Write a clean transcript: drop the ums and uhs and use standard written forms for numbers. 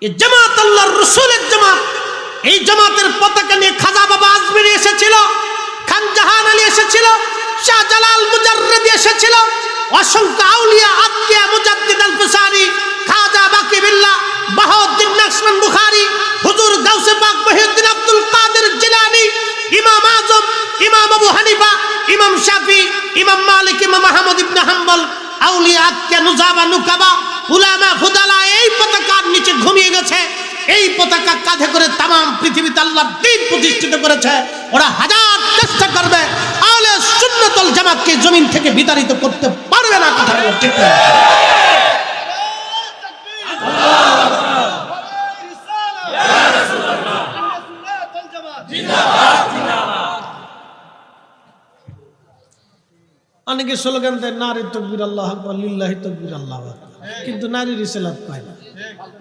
এই জামাত আল্লাহর রাসূলের জামাত। এই জামাতের পতাকা নিয়ে খাজা বাবা আজমিরি এসেছিল, খান জাহান আলী এসেছিল, শাহজালাল মুজাররিদি এসেছিল, অসংখ্য আউলিয়া আতকিয়া মুজাদ্দিদ আল ফুসারি, খাজা বাকি বিল্লাহ, বাহাউদ্দিন নকশবন্দ বুখারী, হুজুর গাউসে পাক মহিউদ্দিন আব্দুল কাদের জিলানী, ইমাম আজম, ইমাম আবু হানিফা, ইমাম শাফি, ইমাম মালিক, ইমাম আহমদ ইবনে হাম্বল, আউলিয়া আতকিয়া নুজাবা নুকাবা, উলামা ফুদালা এই পতাকার নিচে ঘুমিয়ে গেছে। এই পতাকা কাঁধে করে তাম পৃথিবীতে আল্লাহর দ্বীন প্রতিষ্ঠিত করেছে। ওরা হাজার চেষ্টা করবে, আহলে সুন্নাত ওয়াল জামাতকে জমিন থেকে বিতাড়িত করতে পারবে না। কথা বলো ঠিক না? অনেকে স্লোগান দেয় নারী তাকবীর আল্লাহু আকবার, লিল্লাহি তাকবীর আল্লাহু আকবার, কিন্তু নারীর রিসালাত পায় না।